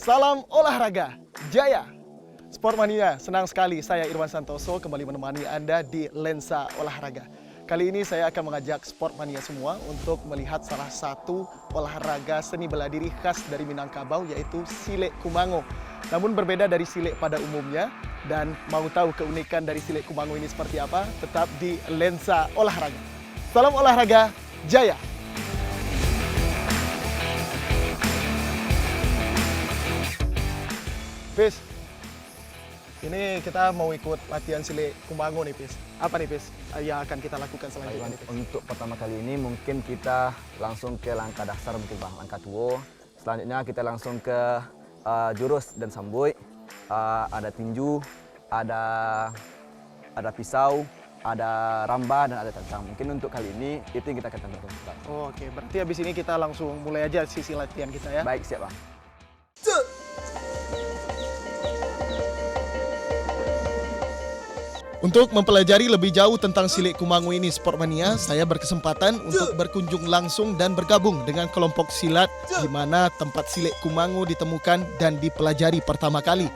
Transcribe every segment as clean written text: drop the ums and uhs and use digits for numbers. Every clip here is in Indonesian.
Salam olahraga, jaya! Sportmania, senang sekali saya Irwan Santoso kembali menemani Anda di Lensa Olahraga. Kali ini saya akan mengajak Sportmania semua untuk melihat salah satu olahraga seni bela diri khas dari Minangkabau, yaitu Silek Kumango. Namun berbeda dari silek pada umumnya, dan mau tahu keunikan dari Silek Kumango ini seperti apa, tetap di Lensa Olahraga. Salam olahraga, jaya! Pis, ini kita mau ikut latihan Silek Kumango nih, Pis. Apa nih, Pis, yang akan kita lakukan selanjutnya nih, Pis? Untuk pertama kali ini mungkin kita langsung ke langkah dasar mungkin Bang, langkah tuo. Selanjutnya kita langsung ke jurus dan sambui. Ada tinju, ada pisau, ada ramba dan ada cancang. Mungkin untuk kali ini itu yang kita akan tonton. Oh, oke, berarti habis ini kita langsung mulai aja sisi latihan kita ya. Baik, siap Bang. Untuk mempelajari lebih jauh tentang Silek Kumango ini, Sportmania, saya berkesempatan untuk berkunjung langsung dan bergabung dengan kelompok silat di mana tempat Silek Kumango ditemukan dan dipelajari pertama kali.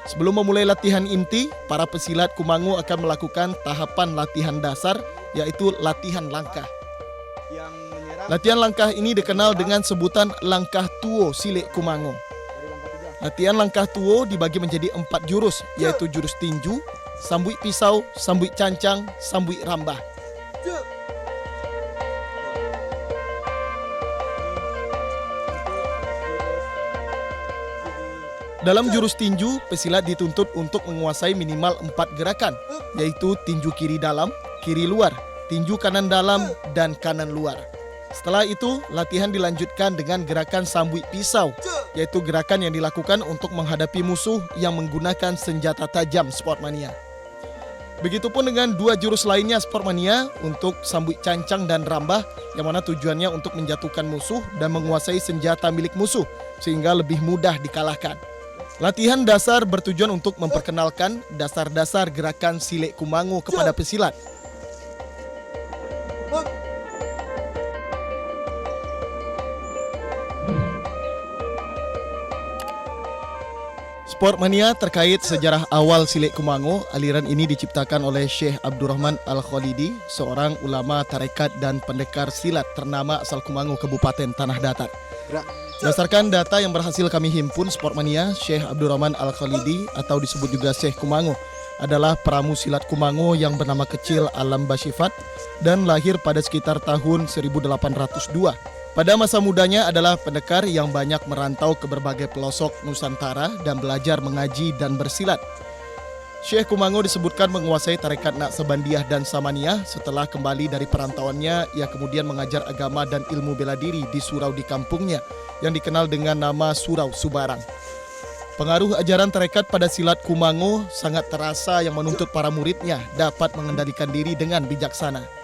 Sebelum memulai latihan inti, para pesilat Kumango akan melakukan tahapan latihan dasar, yaitu latihan langkah. Latihan langkah ini dikenal dengan sebutan langkah tuo Silek Kumango. Latihan langkah tuo dibagi menjadi 4 jurus, yaitu jurus tinju, sambui pisau, sambui cancang, sambui rambah. Dalam jurus tinju, pesilat dituntut untuk menguasai minimal 4 gerakan, yaitu tinju kiri dalam, kiri luar, tinju kanan dalam, dan kanan luar. Setelah itu, latihan dilanjutkan dengan gerakan sambui pisau, yaitu gerakan yang dilakukan untuk menghadapi musuh yang menggunakan senjata tajam, Sportmania. Begitupun dengan 2 jurus lainnya, Sportmania, untuk sambui cancang dan rambah, yang mana tujuannya untuk menjatuhkan musuh dan menguasai senjata milik musuh, sehingga lebih mudah dikalahkan. Latihan dasar bertujuan untuk memperkenalkan dasar-dasar gerakan Silek Kumango kepada pesilat. Sportmania, terkait sejarah awal Silek Kumango, aliran ini diciptakan oleh Syekh Abdurrahman Al-Khalidi, seorang ulama tarekat dan pendekar silat ternama asal Kumango, Kabupaten Tanah Datar. Berdasarkan data yang berhasil kami himpun, Sportmania, Syekh Abdurrahman Al-Khalidi atau disebut juga Syekh Kumango adalah peramu silat Kumango yang bernama kecil Alam Basifat dan lahir pada sekitar tahun 1802. Pada masa mudanya adalah pendekar yang banyak merantau ke berbagai pelosok Nusantara dan belajar mengaji dan bersilat. Syekh Kumango disebutkan menguasai tarekat Naqsabandiyah dan Samaniyah. Setelah kembali dari perantauannya, ia kemudian mengajar agama dan ilmu bela diri di surau di kampungnya yang dikenal dengan nama Surau Subarang. Pengaruh ajaran tarekat pada silat Kumango sangat terasa yang menuntut para muridnya dapat mengendalikan diri dengan bijaksana.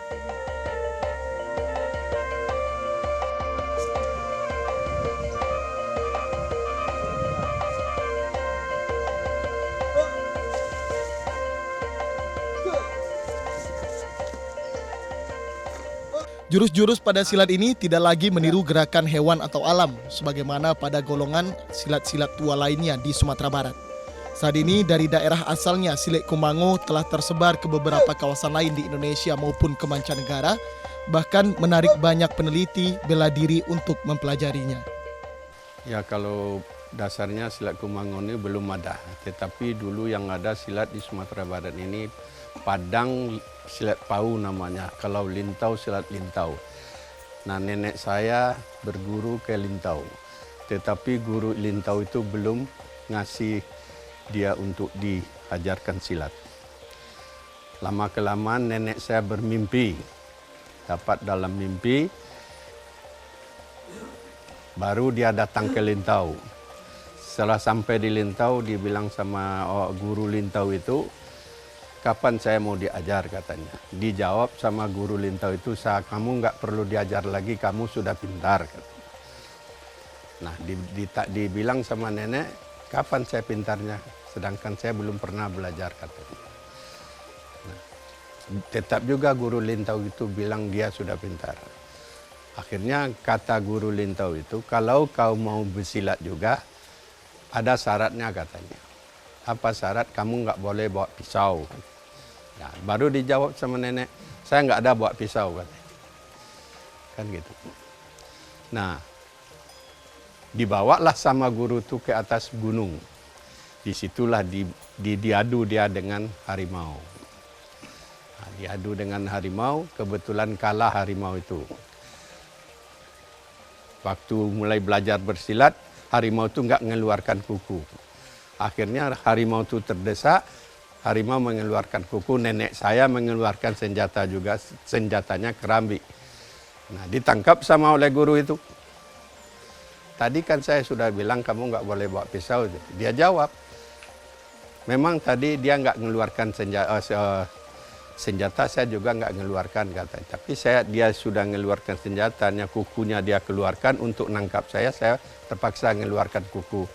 Jurus-jurus pada silat ini tidak lagi meniru gerakan hewan atau alam, sebagaimana pada golongan silat-silat tua lainnya di Sumatera Barat. Saat ini dari daerah asalnya, Silek Kumango telah tersebar ke beberapa kawasan lain di Indonesia maupun ke mancanegara, bahkan menarik banyak peneliti bela diri untuk mempelajarinya. Ya, kalau dasarnya silat Kumango ini belum ada, tetapi dulu yang ada silat di Sumatera Barat ini Padang silat pau namanya, kalau lintau silat lintau. Nah, nenek saya berguru ke lintau, tetapi guru lintau itu belum ngasih dia untuk diajarkan silat. Lama-kelamaan nenek saya bermimpi, dapat dalam mimpi, baru dia datang ke lintau. Setelah sampai di lintau, dia bilang sama guru lintau itu, kapan saya mau diajar, katanya. Dijawab sama guru lintau itu, kamu nggak perlu diajar lagi, kamu sudah pintar. Nah, dibilang sama nenek, kapan saya pintarnya, sedangkan saya belum pernah belajar, katanya. Nah, tetap juga guru lintau itu bilang dia sudah pintar. Akhirnya kata guru lintau itu, kalau kau mau bersilat juga, ada syaratnya katanya. Apa syarat? Kamu nggak boleh bawa pisau. Ya, baru dijawab sama nenek, saya nggak ada bawa pisau katanya. Kan gitu. Nah, dibawalah sama guru itu ke atas gunung. Disitulah diadu dia dengan harimau. Nah, diadu dengan harimau, kebetulan kalah harimau itu. Waktu mulai belajar bersilat, harimau itu nggak mengeluarkan kuku. Akhirnya harimau itu terdesak, harimau mengeluarkan kuku, nenek saya mengeluarkan senjata juga, senjatanya kerambi. Nah, ditangkap sama oleh guru itu. Tadi kan saya sudah bilang kamu nggak boleh bawa pisau. Dia jawab, memang tadi dia nggak mengeluarkan senjata, saya juga nggak mengeluarkan katanya. Tapi dia sudah mengeluarkan senjatanya, kukunya dia keluarkan untuk nangkap saya terpaksa mengeluarkan kuku.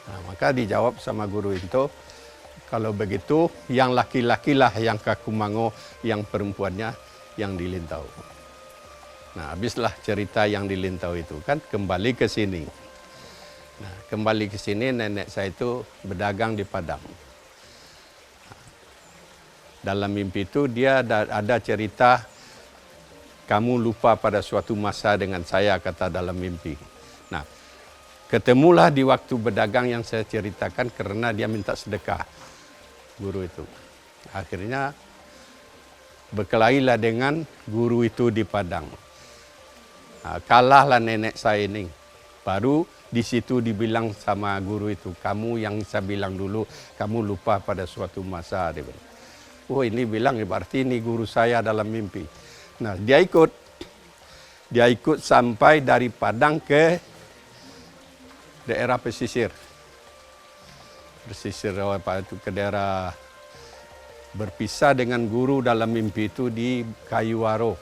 Nah, maka dijawab sama guru itu, kalau begitu yang laki-laki lah yang ke Kumango, yang perempuannya yang di Lintau. Nah, habislah cerita yang di Lintau itu kan kembali ke sini. Nah, kembali ke sini nenek saya itu berdagang di Padang. Dalam mimpi itu dia ada cerita, kamu lupa pada suatu masa dengan saya, kata dalam mimpi. Nah, ketemulah di waktu berdagang yang saya ceritakan karena dia minta sedekah, guru itu. Akhirnya berkelailah dengan guru itu di Padang. Nah, kalahlah nenek saya ini. Baru di situ dibilang sama guru itu, kamu yang saya bilang dulu, kamu lupa pada suatu masa. Dia bilang. Oh, ini bilang berarti ini guru saya dalam mimpi. Nah, dia ikut sampai dari Padang ke daerah pesisir. Pesisir ke daerah, berpisah dengan guru dalam mimpi itu di Kayuwaro,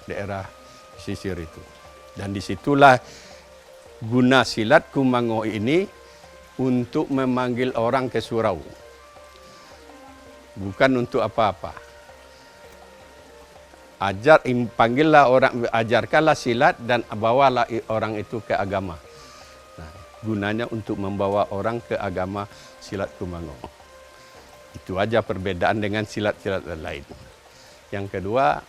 daerah pesisir itu. Dan disitulah guna silat Kumango ini untuk memanggil orang ke surau. Bukan untuk apa-apa. Panggillah orang, ajarkanlah silat dan bawalah orang itu ke agama. Nah, gunanya untuk membawa orang ke agama silat Kumango. Itu aja perbedaan dengan silat-silat lain. Yang kedua,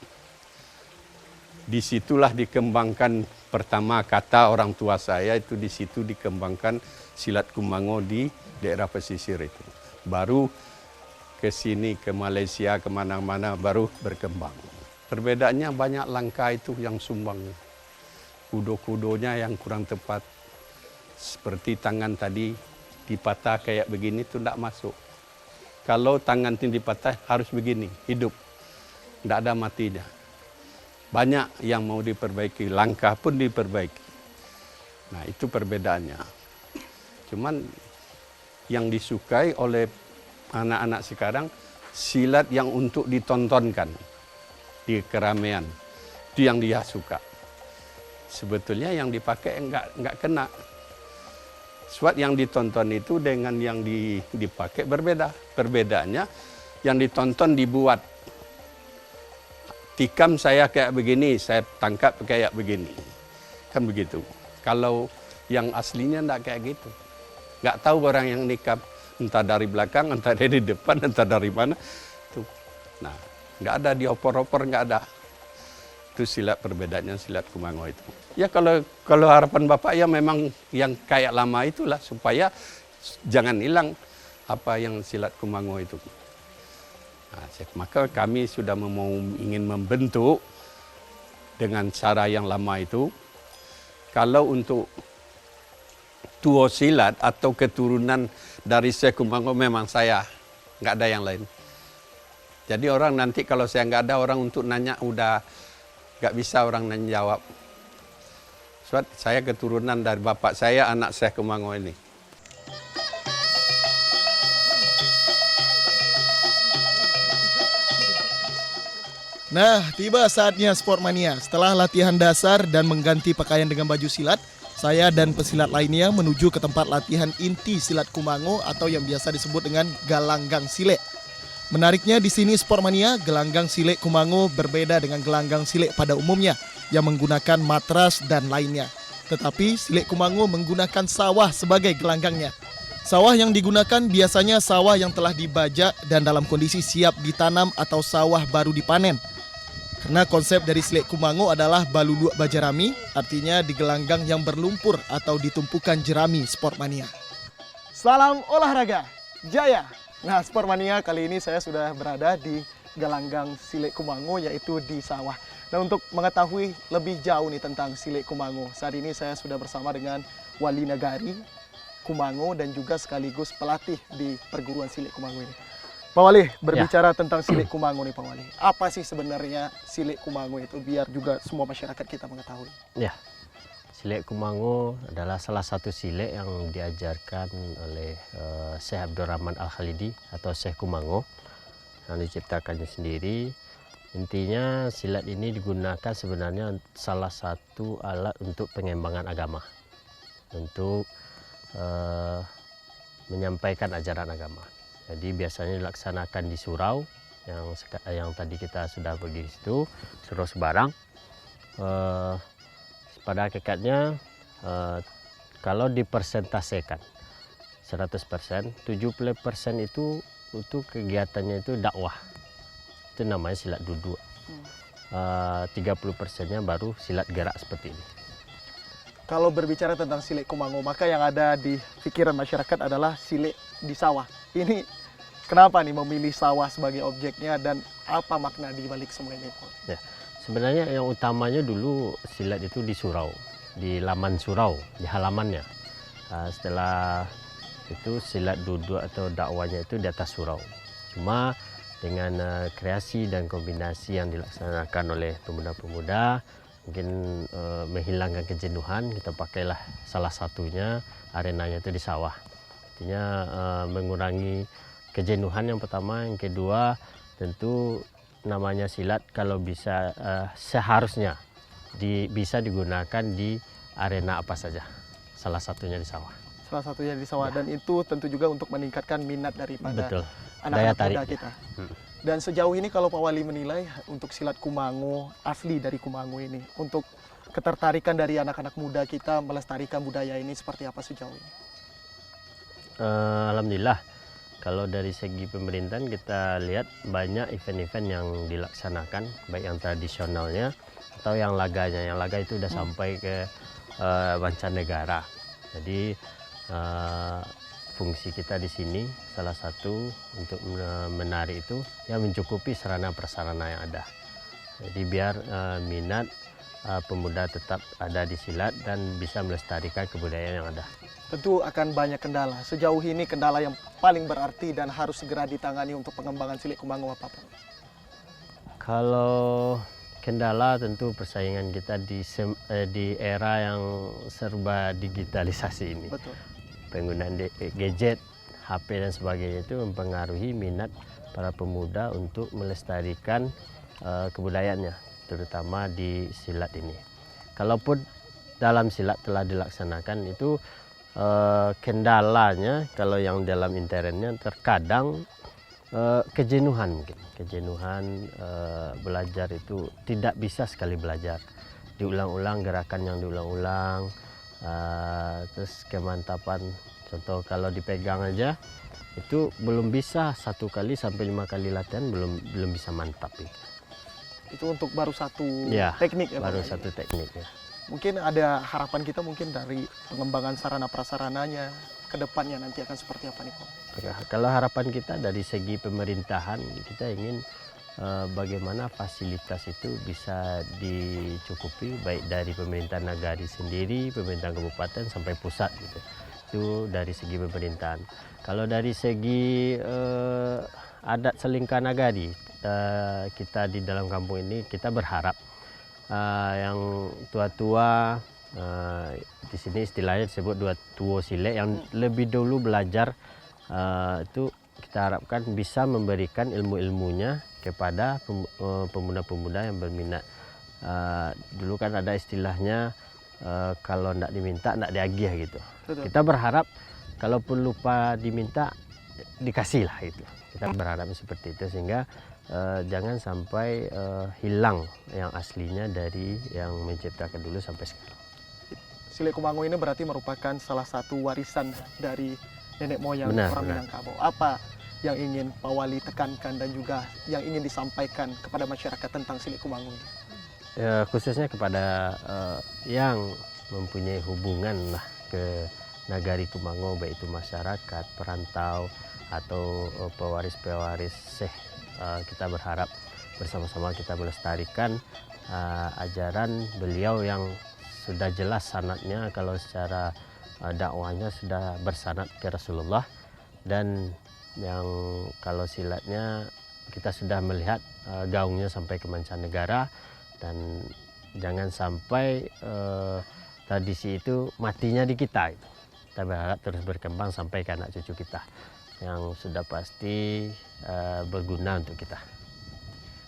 disitulah dikembangkan pertama kata orang tua saya itu, di situ dikembangkan silat Kumango di daerah pesisir itu. Baru ke sini, ke Malaysia, kemana-mana baru berkembang. Perbedaannya banyak, langkah itu yang sumbang. Kudo-kudonya yang kurang tepat. Seperti tangan tadi dipatah kayak begini itu tidak masuk. Kalau tangan ini dipatah harus begini, hidup. Tidak ada matinya. Banyak yang mau diperbaiki, langkah pun diperbaiki. Nah, itu perbedaannya. Cuman yang disukai oleh anak-anak sekarang, silat yang untuk ditontonkan di keramaian. Itu yang dia suka. Sebetulnya yang dipakai enggak kena. Sebab yang ditonton itu dengan yang dipakai berbeda. Perbedaannya, yang ditonton dibuat. Tikam saya kayak begini, saya tangkap kayak begini. Kan begitu. Kalau yang aslinya enggak kayak gitu. Enggak tahu orang yang nikam, entah dari belakang, entah dari depan, entah dari mana. Tuh. Nah, enggak ada diopor-opor, enggak ada. Itu silat perbedaannya silat Kumango itu. Ya kalau harapan Bapak ya memang yang kayak lama itulah, supaya jangan hilang apa yang silat Kumango itu. Nah, maka kami sudah ingin membentuk dengan cara yang lama itu. Kalau untuk tuo silat atau keturunan dari Syekh Kumango memang saya, nggak ada yang lain. Jadi orang nanti kalau saya nggak ada, orang untuk nanya udah nggak bisa orang nanya jawab. Sebab saya keturunan dari bapak saya, anak Syekh Kumango ini. Nah, tiba saatnya Sportmania. Setelah latihan dasar dan mengganti pakaian dengan baju silat, saya dan pesilat lainnya menuju ke tempat latihan inti silat Kumango atau yang biasa disebut dengan Galanggang Silek. Menariknya di sini Sportmania, gelanggang silek Kumango berbeda dengan gelanggang silek pada umumnya yang menggunakan matras dan lainnya. Tetapi Silik Kumango menggunakan sawah sebagai gelanggangnya. Sawah yang digunakan biasanya sawah yang telah dibajak dan dalam kondisi siap ditanam atau sawah baru dipanen. Karena konsep dari Silik Kumango adalah balulu bajarami, artinya di gelanggang yang berlumpur atau ditumpukan jerami Sportmania. Salam olahraga, jaya! Nah, Sportmania, kali ini saya sudah berada di gelanggang Silik Kumango, yaitu di sawah. Nah, untuk mengetahui lebih jauh nih tentang Silik Kumango, saat ini saya sudah bersama dengan Wali Nagari Kumango dan juga sekaligus pelatih di perguruan Silik Kumango ini. Pak Wali, berbicara tentang Silik Kumango nih Pak Wali. Apa sih sebenarnya Silik Kumango itu biar juga semua masyarakat kita mengetahui? Ya, Silik Kumango adalah salah satu silik yang diajarkan oleh Syekh Abdurrahman Al-Khalidi atau Syekh Kumango yang diciptakannya sendiri. Intinya silat ini digunakan sebenarnya salah satu alat untuk pengembangan agama, untuk menyampaikan ajaran agama. Jadi biasanya dilaksanakan di surau yang tadi kita sudah pergi di situ, surau Sebarang. Pada hakikatnya kalau dipersentasekan 100%, 70% itu kegiatannya itu dakwah. Itu namanya silat duduk. 30%-nya baru silat gerak seperti ini. Kalau berbicara tentang Silik Kumango, maka yang ada di pikiran masyarakat adalah silik di sawah. Ini kenapa nih memilih sawah sebagai objeknya dan apa makna di balik semua ini? Ya, sebenarnya yang utamanya dulu silat itu di surau, di laman surau, di halamannya. Setelah itu silat duduk atau dakwanya itu di atas surau. Cuma dengan kreasi dan kombinasi yang dilaksanakan oleh pemuda-pemuda, mungkin menghilangkan kejenuhan, kita pakailah salah satunya arenanya itu di sawah. Artinya mengurangi kejenuhan yang pertama, yang kedua tentu namanya silat kalau bisa seharusnya bisa digunakan di arena apa saja, salah satunya di sawah. Salah satunya di sawah, dan itu tentu juga untuk meningkatkan minat daripada anak-anak muda kita. Dan sejauh ini kalau Pak Wali menilai untuk silat Kumango, asli dari Kumango ini, untuk ketertarikan dari anak-anak muda kita melestarikan budaya ini seperti apa sejauh ini? Alhamdulillah, kalau dari segi pemerintahan kita lihat banyak event-event yang dilaksanakan, baik yang tradisionalnya atau yang laganya. Yang laga itu sudah sampai ke mancanegara. Jadi fungsi kita di sini salah satu untuk menarik itu yang mencukupi sarana prasarana yang ada. Jadi biar minat pemuda tetap ada di silat dan bisa melestarikan kebudayaan yang ada. Tentu akan banyak kendala. Sejauh ini kendala yang paling berarti dan harus segera ditangani untuk pengembangan Silik Kumango apa Pak? Kalau kendala tentu persaingan kita di era yang serba digitalisasi ini. Betul. Penggunaan gadget, HP dan sebagainya itu mempengaruhi minat para pemuda untuk melestarikan kebudayaannya, terutama di silat ini. Kalaupun dalam silat telah dilaksanakan itu kendalanya kalau yang dalam internetnya terkadang kejenuhan mungkin. Kejenuhan belajar itu tidak bisa sekali belajar. Diulang-ulang gerakan yang diulang-ulang. Terus kemantapan, contoh kalau dipegang aja itu belum bisa 1 kali sampai 5 kali latihan belum bisa mantap itu untuk baru satu teknik ya baru Pak? Satu teknik ya. Mungkin ada harapan kita mungkin dari pengembangan sarana prasarananya ke depannya nanti akan seperti apa nih Pak? Kalau harapan kita dari segi pemerintahan, kita ingin bagaimana fasilitas itu bisa dicukupi baik dari pemerintah nagari sendiri, pemerintah kabupaten sampai pusat gitu. Itu dari segi pemerintahan. Kalau dari segi adat Selingkah Nagari, kita di dalam kampung ini kita berharap yang tua-tua, di sini istilahnya disebut dua tuo silik yang lebih dulu belajar, itu kita harapkan bisa memberikan ilmu-ilmunya kepada pemuda-pemuda yang berminat. Dulu kan ada istilahnya kalau tidak diminta tidak diagih gitu. Betul. Kita berharap kalaupun lupa diminta dikasih lah itu. Kita berharap seperti itu sehingga jangan sampai hilang yang aslinya dari yang menciptakan dulu sampai sekarang. Silik Kumango ini berarti merupakan salah satu warisan dari nenek moyang Benar, orang benar. Minangkabau. Apa yang ingin Pak Wali tekankan dan juga yang ingin disampaikan kepada masyarakat tentang Silik Kumango ini? Ya, khususnya kepada yang mempunyai hubungan lah ke Nagari Kumango, baik itu masyarakat, perantau, atau pewaris-pewaris Syekh. Kita berharap bersama-sama kita melestarikan ajaran beliau yang sudah jelas sanadnya, kalau secara dakwahnya sudah bersanad ke Rasulullah, dan yang kalau silatnya kita sudah melihat gaungnya sampai ke mancanegara, dan jangan sampai tradisi itu matinya di kita. Kita berharap terus berkembang sampai ke anak cucu kita yang sudah pasti berguna untuk kita.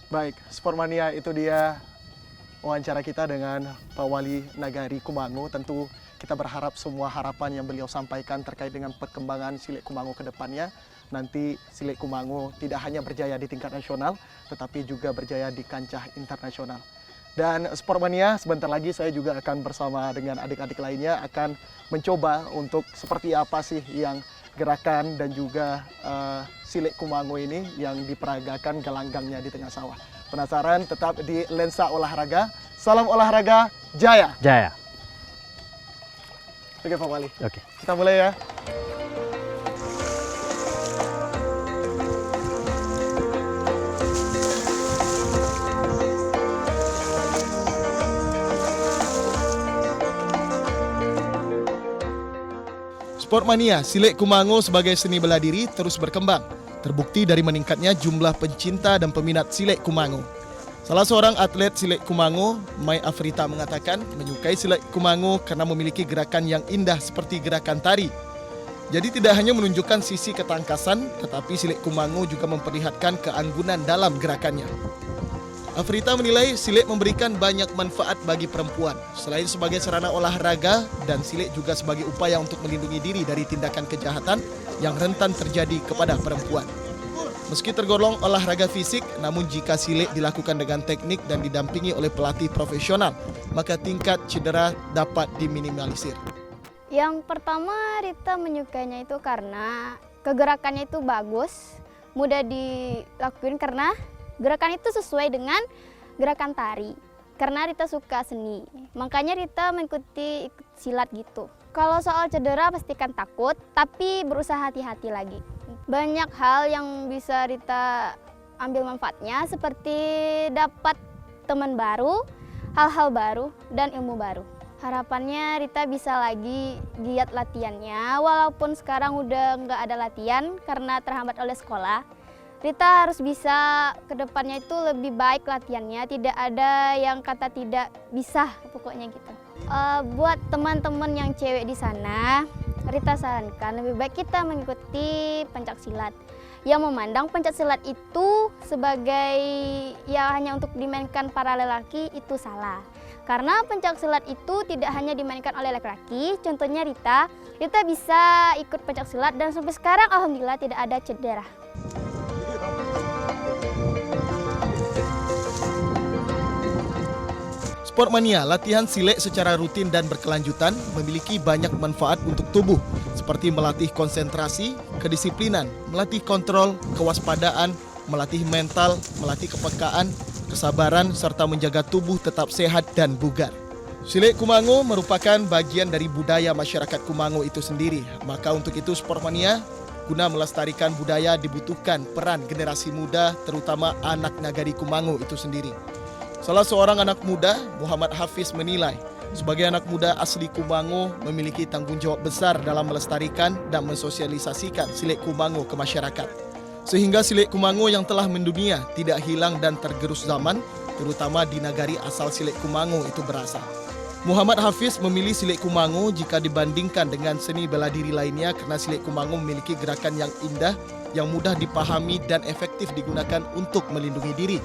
Baik, Sportmania, itu dia wawancara kita dengan Pak Wali Nagari Kumango. Tentu kita berharap semua harapan yang beliau sampaikan terkait dengan perkembangan Silik Kumango ke depannya. Nanti Silik Kumango tidak hanya berjaya di tingkat nasional, tetapi juga berjaya di kancah internasional. Dan Sportmania, sebentar lagi saya juga akan bersama dengan adik-adik lainnya akan mencoba untuk seperti apa sih yang gerakan dan juga Silik Kumango ini yang diperagakan gelanggangnya di tengah sawah. Penasaran? Tetap di Lensa Olahraga. Salam olahraga jaya. Jaya. Oke Pak Wali, Oke. kita mulai ya. Sportmania, Silik Kumango sebagai seni bela diri terus berkembang. Terbukti dari meningkatnya jumlah pencinta dan peminat Silik Kumango. Salah seorang atlet Silik Kumango, Mai Afrita, mengatakan menyukai Silik Kumango karena memiliki gerakan yang indah seperti gerakan tari. Jadi tidak hanya menunjukkan sisi ketangkasan, tetapi Silik Kumango juga memperlihatkan keanggunan dalam gerakannya. Afrita menilai silik memberikan banyak manfaat bagi perempuan. Selain sebagai sarana olahraga, dan silik juga sebagai upaya untuk melindungi diri dari tindakan kejahatan yang rentan terjadi kepada perempuan. Meski tergolong olahraga fisik, namun jika silik dilakukan dengan teknik dan didampingi oleh pelatih profesional, maka tingkat cedera dapat diminimalisir. Yang pertama, Rita menyukainya itu karena kegerakannya itu bagus, mudah dilakuin karena gerakan itu sesuai dengan gerakan tari. Karena Rita suka seni, makanya Rita mengikuti silat gitu. Kalau soal cedera pastikan takut, tapi berusaha hati-hati lagi. Banyak hal yang bisa Rita ambil manfaatnya, seperti dapat teman baru, hal-hal baru, dan ilmu baru. Harapannya Rita bisa lagi giat latihannya, walaupun sekarang udah nggak ada latihan karena terhambat oleh sekolah. Rita harus bisa ke depannya itu lebih baik latihannya, tidak ada yang kata tidak bisa, pokoknya gitu. Buat teman-teman yang cewek di sana, Rita sarankan lebih baik kita mengikuti pencaksilat. Yang memandang pencaksilat itu sebagai ya hanya untuk dimainkan para lelaki itu salah. Karena pencaksilat itu tidak hanya dimainkan oleh laki-laki, contohnya Rita bisa ikut pencaksilat dan sampai sekarang alhamdulillah tidak ada cedera. Sportmania, latihan silik secara rutin dan berkelanjutan memiliki banyak manfaat untuk tubuh, seperti melatih konsentrasi, kedisiplinan, melatih kontrol, kewaspadaan, melatih mental, melatih kepekaan, kesabaran, serta menjaga tubuh tetap sehat dan bugar. Silik Kumango merupakan bagian dari budaya masyarakat Kumango itu sendiri. Maka untuk itu Sportmania, guna melestarikan budaya dibutuhkan peran generasi muda, terutama anak Nagari Kumango itu sendiri. Salah seorang anak muda, Muhammad Hafiz, menilai sebagai anak muda asli Kumango memiliki tanggung jawab besar dalam melestarikan dan mensosialisasikan Silik Kumango ke masyarakat. Sehingga Silik Kumango yang telah mendunia tidak hilang dan tergerus zaman, terutama di nagari asal Silik Kumango itu berasal. Muhammad Hafiz memilih Silik Kumango jika dibandingkan dengan seni bela diri lainnya karena Silik Kumango memiliki gerakan yang indah, yang mudah dipahami dan efektif digunakan untuk melindungi diri.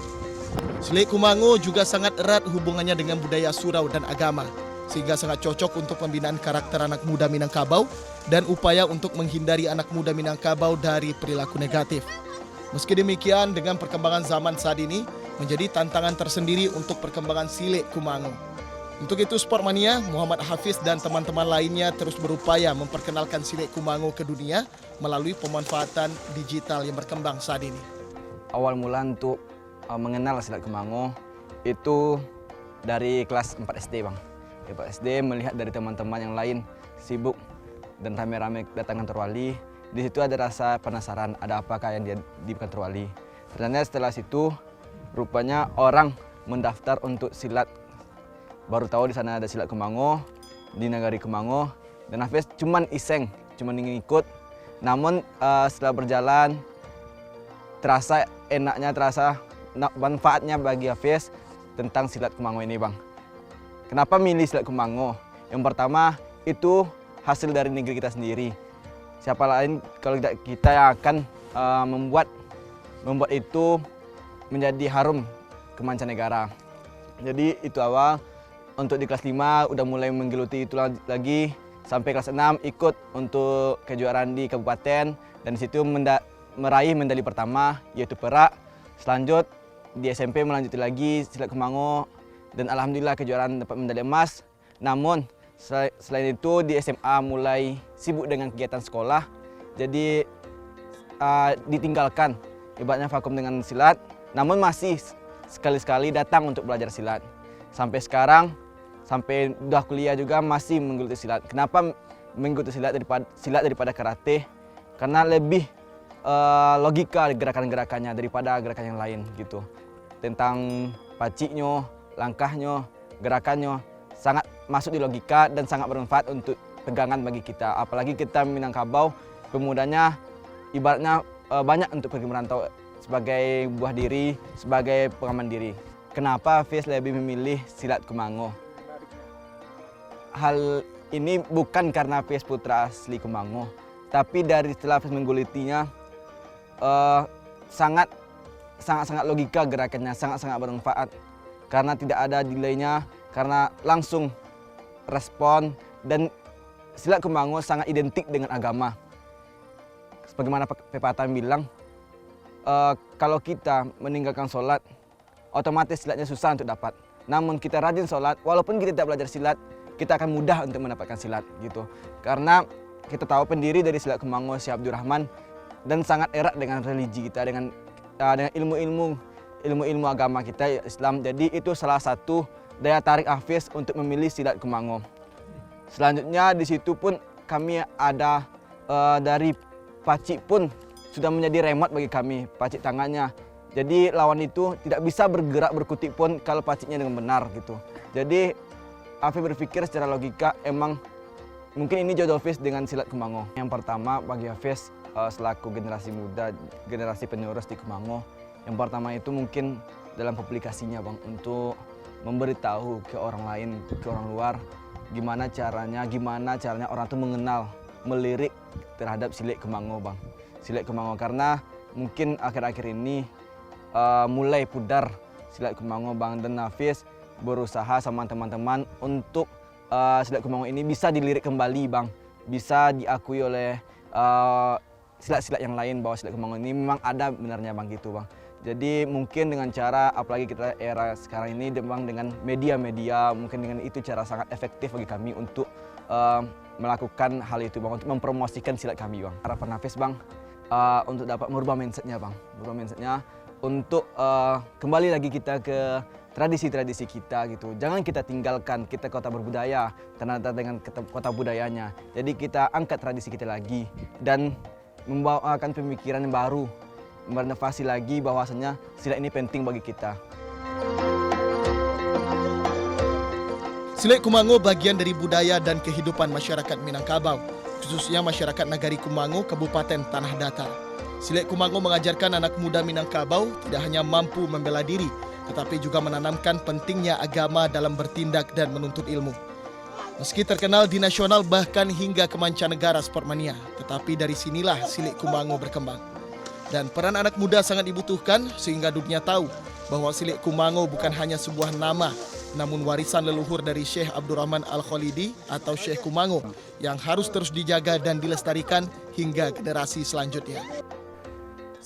Silik Kumango juga sangat erat hubungannya dengan budaya surau dan agama, sehingga sangat cocok untuk pembinaan karakter anak muda Minangkabau dan upaya untuk menghindari anak muda Minangkabau dari perilaku negatif. Meski demikian, dengan perkembangan zaman saat ini, menjadi tantangan tersendiri untuk perkembangan Silik Kumango. Untuk itu Sportmania, Muhammad Hafiz dan teman-teman lainnya terus berupaya memperkenalkan silat Kumango ke dunia melalui pemanfaatan digital yang berkembang saat ini. Awal mula untuk mengenal silat Kumango itu dari kelas 4 SD bang. Di 4 SD melihat dari teman-teman yang lain sibuk dan rame-rame datang kantor wali. Di situ ada rasa penasaran, ada apakah yang dia di kantor wali. Ternyata setelah situ rupanya orang mendaftar untuk silat. Baru tahu di sana ada silat Kumango, di Nagari Kumango. Dan Hafiz cuman iseng, cuman ingin ikut. Namun setelah berjalan, terasa enaknya, terasa manfaatnya bagi Hafiz tentang silat Kumango ini bang. Kenapa milih silat Kumango? Yang pertama itu hasil dari negeri kita sendiri. Siapa lain kalau tidak kita yang akan membuat itu menjadi harum ke mancanegara. Jadi itu awal. Untuk di kelas 5 udah mulai menggeluti itu lagi. Sampai kelas 6 ikut untuk kejuaraan di kabupaten. Dan di situ meraih medali pertama yaitu perak. Selanjut di SMP melanjuti lagi silat Kumango. Dan alhamdulillah kejuaraan dapat medali emas. Namun selain itu di SMA mulai sibuk dengan kegiatan sekolah. Jadi ditinggalkan ibaratnya vakum dengan silat. Namun masih sekali-sekali datang untuk belajar silat. Sampai sekarang, sampai udah kuliah juga masih menggeluti silat. Kenapa menggeluti silat daripada karate? Karena lebih logika gerakan-gerakannya daripada gerakan yang lain gitu. Tentang paciknya, langkahnya, gerakannya sangat masuk di logika dan sangat bermanfaat untuk pegangan bagi kita. Apalagi kita Minangkabau, pemudanya ibaratnya banyak untuk pergi merantau sebagai buah diri, sebagai pengaman diri. Kenapa Hafiz lebih memilih silat Kumango? Hal ini bukan karena Hafiz putra asli Kumango, tapi dari setelah Hafiz menggulitinya sangat logika gerakannya, sangat bermanfaat karena tidak ada delaynya, karena langsung respon dan silat Kumango sangat identik dengan agama. Sebagaimana pepatah bilang, kalau kita meninggalkan sholat, otomatis silatnya susah untuk dapat. Namun kita rajin sholat, walaupun kita tidak belajar silat, kita akan mudah untuk mendapatkan silat gitu. Karena kita tahu pendiri dari silat Kumango Syekh Abdurrahman dan sangat erat dengan religi kita, dengan ilmu-ilmu agama kita Islam. Jadi itu salah satu daya tarik Hafiz untuk memilih silat Kumango. Selanjutnya di situ pun kami ada dari pacik pun sudah menjadi remote bagi kami, pacik tangannya. Jadi lawan itu tidak bisa bergerak berkutik pun kalau paciknya dengan benar gitu. Jadi Hafiz berpikir secara logika emang mungkin ini jodoh Hafiz dengan silat Kumango. Yang pertama bagi Hafiz selaku generasi muda, generasi penerus di Kumango, yang pertama itu mungkin dalam publikasinya bang, untuk memberitahu ke orang lain, ke orang luar gimana caranya orang itu mengenal, melirik terhadap silat Kumango bang. Silat Kumango karena mungkin akhir-akhir ini mulai pudar silat Kumango bang, dan Hafiz berusaha sama teman-teman untuk silat Kumango ini bisa dilirik kembali bang, bisa diakui oleh silat-silat yang lain bahwa silat Kumango ini memang ada benarnya bang gitu bang. Jadi mungkin dengan cara, apalagi kita era sekarang ini bang, dengan media-media, mungkin dengan itu cara sangat efektif bagi kami untuk melakukan hal itu bang, untuk mempromosikan silat kami bang. Harapan Hafiz bang untuk dapat merubah mindsetnya bang, untuk kembali lagi kita ke tradisi-tradisi kita gitu. Jangan kita tinggalkan, kita kota berbudaya, Tanah Datar dengan kota budayanya. Jadi kita angkat tradisi kita lagi dan membawakan pemikiran yang baru, berinovasi lagi bahwasanya silat ini penting bagi kita. Silat Kumango bagian dari budaya dan kehidupan masyarakat Minangkabau, khususnya masyarakat Nagari Kumango, Kabupaten Tanah Datar. Silat Kumango mengajarkan anak muda Minangkabau tidak hanya mampu membela diri, tetapi juga menanamkan pentingnya agama dalam bertindak dan menuntut ilmu. Meski terkenal di nasional bahkan hingga ke mancanegara Sportmania, tetapi dari sinilah silat Kumango berkembang. Dan peran anak muda sangat dibutuhkan sehingga dunia tahu bahwa silat Kumango bukan hanya sebuah nama, namun warisan leluhur dari Syekh Abdurrahman Al-Khalidi atau Syekh Kumango yang harus terus dijaga dan dilestarikan hingga generasi selanjutnya.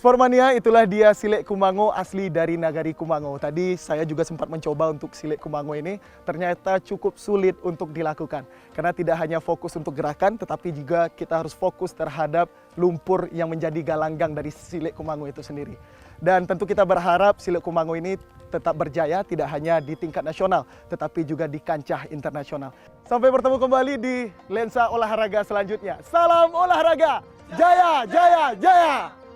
Sportmania, itulah dia Silek Kumango asli dari Nagari Kumango. Tadi saya juga sempat mencoba untuk Silek Kumango ini, ternyata cukup sulit untuk dilakukan. Karena tidak hanya fokus untuk gerakan, tetapi juga kita harus fokus terhadap lumpur yang menjadi galanggang dari Silek Kumango itu sendiri. Dan tentu kita berharap Silek Kumango ini tetap berjaya, tidak hanya di tingkat nasional, tetapi juga di kancah internasional. Sampai bertemu kembali di lensa olahraga selanjutnya. Salam olahraga, jaya, jaya, jaya!